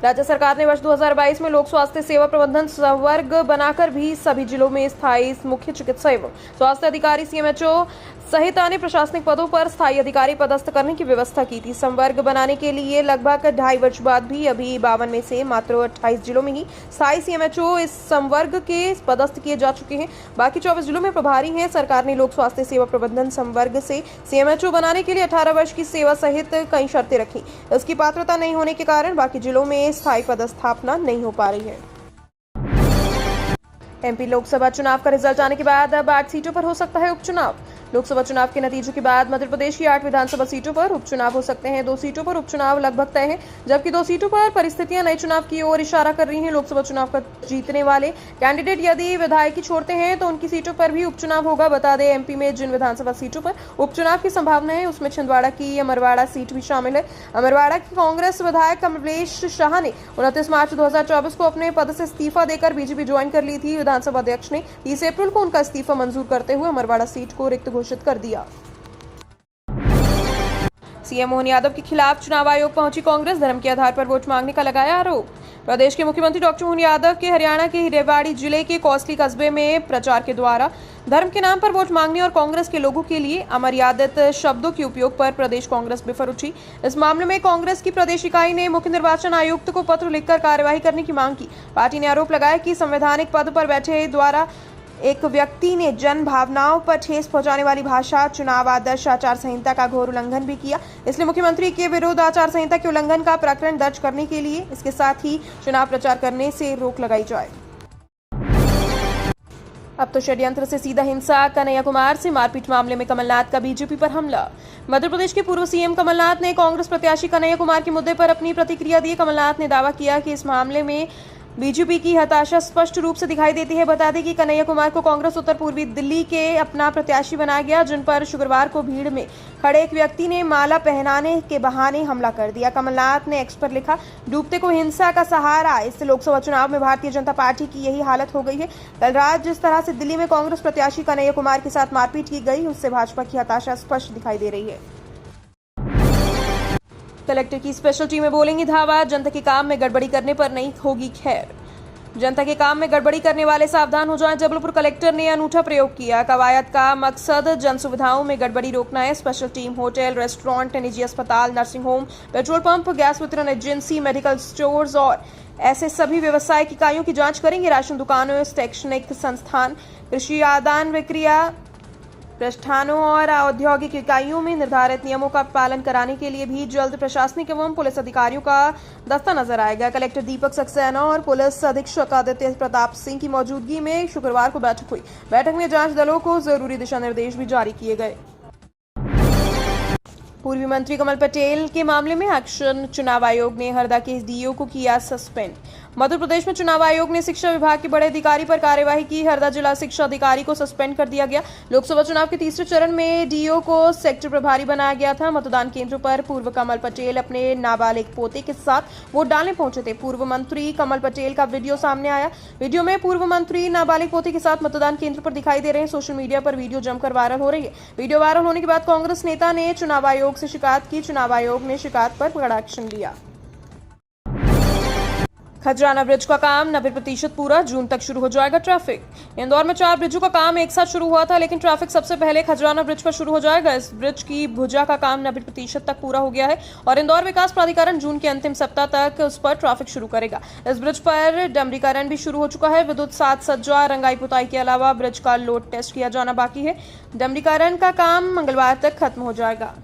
राज्य सरकार ने वर्ष 2022 में लोक स्वास्थ्य सेवा प्रबंधन संवर्ग बनाकर भी सभी जिलों में स्थायी मुख्य चिकित्सा एवं स्वास्थ्य अधिकारी सीएमएचओ सहित अन्य प्रशासनिक पदों पर स्थायी अधिकारी पदस्थ करने की व्यवस्था की थी। संवर्ग बनाने के लिए लगभग 2.5 वर्ष बाद भी अभी 52 में से मात्र 28 जिलों में ही स्थायी सीएमएचओ इस संवर्ग के पदस्थ किए जा चुके हैं। बाकी 24 जिलों में प्रभारी हैं। सरकार ने लोक स्वास्थ्य सेवा प्रबंधन संवर्ग से सीएमएचओ बनाने के लिए 18 वर्ष की सेवा सहित कई शर्तें रखी। इसकी पात्रता नहीं होने के कारण बाकी जिलों में स्थायी पदस्थापना नहीं हो पा रही है। एमपी लोकसभा चुनाव का रिजल्ट आने के बाद अब 8 सीटों पर हो सकता है उपचुनाव। लोकसभा चुनाव के नतीजों के बाद मध्य प्रदेश की 8 विधानसभा सीटों पर उपचुनाव हो सकते हैं। 2 सीटों पर उपचुनाव लगभग तय है, जबकि 2 सीटों पर परिस्थितियां नए चुनाव की ओर इशारा कर रही हैं। लोकसभा चुनाव का जीतने वाले कैंडिडेट यदि विधायकी छोड़ते हैं तो उनकी सीटों पर भी उपचुनाव होगा। बता दें, एमपी में जिन विधानसभा सीटों पर उपचुनाव की संभावना है उसमें छिंदवाड़ा की अमरवाड़ा सीट भी शामिल है। अमरवाड़ा की कांग्रेस विधायक कमलेश शाह ने 29 मार्च 2024 को अपने पद से इस्तीफा देकर बीजेपी ज्वाइन कर ली थी। विधानसभा अध्यक्ष ने 30 अप्रैल को उनका इस्तीफा मंजूर करते हुए अमरवाड़ा सीट को रिक्त घोषित कर दिया। सीएम मोहन यादव के खिलाफ चुनाव आयोग पहुंची कांग्रेस, धर्म के आधार पर वोट मांगने का लगाया आरोप। प्रदेश के मुख्यमंत्री डॉक्टर मोहन यादव के हरियाणा के रेवाड़ी जिले के कौसली कस्बे में प्रचार के द्वारा धर्म के नाम पर वोट मांगने और कांग्रेस के लोगों के लिए अमर्यादित शब्दों के उपयोग पर प्रदेश कांग्रेस बिफर उठी। इस मामले में कांग्रेस की प्रदेश इकाई ने मुख्य निर्वाचन आयुक्त को पत्र लिखकर कार्यवाही करने की मांग की। पार्टी ने आरोप लगाया कि संवैधानिक पद पर बैठे द्वारा एक व्यक्ति ने जन भावनाओं पर ठेस पहुंचाने वाली भाषा, चुनाव आदर्श आचार संहिता का घोर उल्लंघन भी किया। इसलिए मुख्यमंत्री के विरुद्ध आचार संहिता के उल्लंघन का प्रकरण दर्ज करने के लिए इसके साथ ही चुनाव प्रचार करने से रोक लगाई जाए। अब तो षड्यंत्र से सीधा हिंसा। कन्हैया कुमार से मारपीट मामले में कमलनाथ का बीजेपी पर हमला। मध्य प्रदेश के पूर्व सीएम कमलनाथ ने कांग्रेस प्रत्याशी कन्हैया कुमार के मुद्दे पर अपनी प्रतिक्रिया दी। कमलनाथ ने दावा किया कि इस मामले में बीजेपी की हताशा स्पष्ट रूप से दिखाई देती है। बता दें कि कन्हैया कुमार को कांग्रेस उत्तर पूर्वी दिल्ली के अपना प्रत्याशी बनाया गया, जिन पर शुक्रवार को भीड़ में खड़े एक व्यक्ति ने माला पहनाने के बहाने हमला कर दिया। कमलनाथ ने एक्स पर लिखा, डूबते को हिंसा का सहारा। इससे लोकसभा चुनाव में भारतीय जनता पार्टी की यही हालत हो गई है। कल रात जिस तरह से दिल्ली में कांग्रेस प्रत्याशी कन्हैया कुमार के साथ मारपीट की गई, उससे भाजपा की हताशा स्पष्ट दिखाई दे रही है। कलेक्टर की स्पेशल टीमें बोलेंगी धावा। जनता के काम में गड़बड़ी करने पर नहीं होगी खैर। जनता के काम में गड़बड़ी करने वाले सावधान हो जाएं। जबलपुर कलेक्टर ने अनूठा प्रयोग किया। कवायद का मकसद जन सुविधाओं में गड़बड़ी रोकना है। स्पेशल टीम होटल, रेस्टोरेंट, निजी अस्पताल, nursing home, petrol pump, gas वितरण एजेंसी, मेडिकल स्टोर्स और ऐसे सभी व्यवसायिक इकाइयों की जांच करेंगे। राशन दुकानों, शैक्षणिक संस्थान, कृषि आदान विक्रिया प्रतिष्ठानों और औद्योगिक इकाइयों में निर्धारित नियमों का पालन कराने के लिए भी जल्द प्रशासनिक एवं पुलिस अधिकारियों का दस्ता नजर आएगा। कलेक्टर दीपक सक्सेना और पुलिस अधीक्षक आदित्य प्रताप सिंह की मौजूदगी में शुक्रवार को बैठक हुई। बैठक में जांच दलों को जरूरी दिशा निर्देश भी जारी किए गए। पूर्व मंत्री कमल पटेल के मामले में एक्शन। चुनाव आयोग ने हरदा के डीओ को किया सस्पेंड। मध्य प्रदेश में चुनाव आयोग ने शिक्षा विभाग के बड़े अधिकारी पर कार्यवाही की। हरदा जिला शिक्षा अधिकारी को सस्पेंड कर दिया गया। लोकसभा चुनाव के तीसरे चरण में डीओ को सेक्टर प्रभारी बनाया गया था। मतदान केंद्रों पर पूर्व कमल पटेल अपने नाबालिग पोते के साथ वोट डालने पहुंचे थे। पूर्व मंत्री कमल पटेल का वीडियो सामने आया। वीडियो में पूर्व मंत्री नाबालिग पोते के साथ मतदान केंद्र पर दिखाई दे रहे हैं। सोशल मीडिया पर वीडियो जमकर वायरल हो रही है। वीडियो वायरल होने के बाद कांग्रेस नेता ने चुनाव आयोग से शिकायत की। चुनाव आयोग ने शिकायत पर कड़ा एक्शन लिया। खजराना ब्रिज का काम 90% पूरा, जून तक शुरू हो जाएगा ट्रैफिक। इंदौर में 4 ब्रिजों का काम एक साथ शुरू हुआ था, लेकिन ट्रैफिक सबसे पहले खजराना ब्रिज पर शुरू हो जाएगा। इस ब्रिज की भुजा का काम 90% तक पूरा हो गया है और इंदौर विकास प्राधिकरण जून के अंतिम सप्ताह तक उस पर ट्रैफिक शुरू करेगा। इस ब्रिज पर डमरीकरण भी शुरू हो चुका है। विद्युत साज सज्जा, रंगाई पुताई के अलावा ब्रिज का लोड टेस्ट किया जाना बाकी है। डमरीकरण का काम मंगलवार तक खत्म हो जाएगा।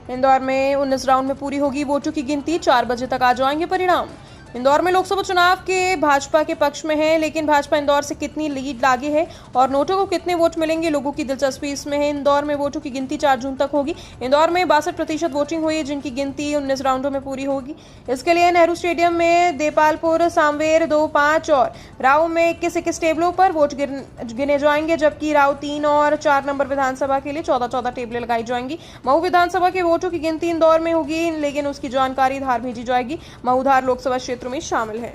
इंदौर में 19 राउंड में पूरी होगी वोटों की गिनती। 4 बजे तक आ जाएंगे परिणाम। इंदौर में लोकसभा चुनाव के भाजपा के पक्ष में है, लेकिन भाजपा इंदौर से कितनी लीड आगे है और नोटों को कितने वोट मिलेंगे, लोगों की दिलचस्पी इसमें है। इंदौर में वोटों की गिनती 4 जून तक होगी। इंदौर में 62% वोटिंग हुई, जिनकी गिनती 19 राउंडों में पूरी होगी। इसके लिए नेहरू स्टेडियम में देपालपुर, सांवेर 2, 5 और राव में 21 टेबलों पर वोट गिने जाएंगे, जबकि राव 3 और 4 नंबर विधानसभा के लिए 14 टेबलें लगाई जाएंगी। मऊ विधानसभा के वोटों की गिनती इंदौर में होगी, लेकिन उसकी जानकारी धार भेजी जाएगी। मऊ धार लोकसभा क्षेत्र में शामिल है।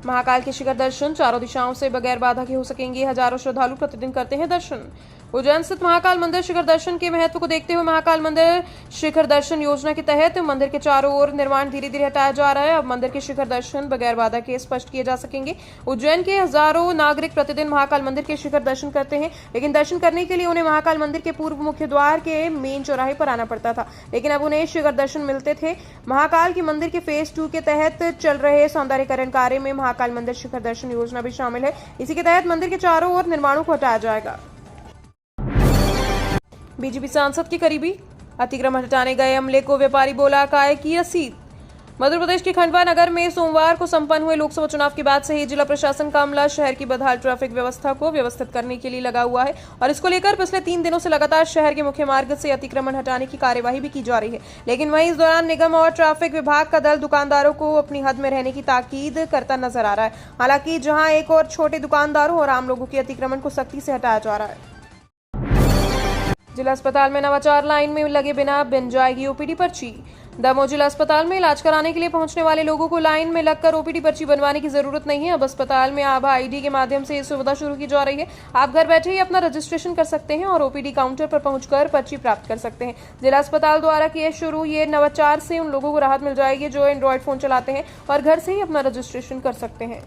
महाकाल के शिखर दर्शन चारों दिशाओं से बगैर बाधा के हो सकेंगे। हजारों श्रद्धालु प्रतिदिन करते हैं दर्शन। उज्जैन स्थित महाकाल मंदिर शिखर दर्शन के महत्व को देखते हुए महाकाल मंदिर शिखर दर्शन योजना के तहत मंदिर के चारों ओर निर्माण धीरे धीरे हटाया जा रहा है। अब मंदिर के शिखर दर्शन बगैर बाधा के स्पष्ट किए जा सकेंगे। उज्जैन के हजारों नागरिक प्रतिदिन महाकाल मंदिर के शिखर दर्शन करते हैं, लेकिन दर्शन करने के लिए उन्हें महाकाल मंदिर के पूर्व मुख्य द्वार के मेन चौराहे पर आना पड़ता था, लेकिन अब उन्हें शिखर दर्शन मिलते थे। महाकाल के मंदिर के फेज 2 के तहत चल रहे सौंदर्यीकरण कार्य में महाकाल मंदिर शिखर दर्शन योजना भी शामिल है। इसी के तहत मंदिर के चारों ओर निर्माणों को हटाया जाएगा। बीजेपी सांसद के करीबी अतिक्रमण हटाने गए अमले को व्यापारी बोला काय की रसीद। मध्य प्रदेश के खंडवा नगर में सोमवार को संपन्न हुए लोकसभा चुनाव के बाद से ही जिला प्रशासन का अमला शहर की बदहाल ट्रैफिक व्यवस्था को व्यवस्थित करने के लिए लगा हुआ है और इसको लेकर पिछले 3 दिनों से लगातार शहर के मुख्य मार्ग से अतिक्रमण हटाने की कार्यवाही भी की जा रही है। लेकिन वहीं इस दौरान निगम और ट्रैफिक विभाग का दल दुकानदारों को अपनी हद में रहने की ताकीद करता नजर आ रहा है। हालांकि जहां एक और छोटे दुकानदारों और आम लोगों के अतिक्रमण को सख्ती से हटाया जा रहा है। जिला अस्पताल में नवाचार लाइन में लगे बिना बन जाएगी ओपीडी पर्ची। दमोह जिला अस्पताल में इलाज कराने के लिए पहुंचने वाले लोगों को लाइन में लगकर ओपीडी पर्ची बनवाने की जरूरत नहीं है। अब अस्पताल में आभा आईडी के माध्यम से ये सुविधा शुरू की जा रही है। आप घर बैठे ही अपना रजिस्ट्रेशन कर सकते हैं और ओपीडी काउंटर पर पहुंचकर पर्ची प्राप्त कर सकते हैं। जिला अस्पताल द्वारा किए शुरू ये नवाचार से उन लोगों को राहत मिल जाएगी जो एंड्रॉइड फोन चलाते हैं और घर से ही अपना रजिस्ट्रेशन कर सकते हैं।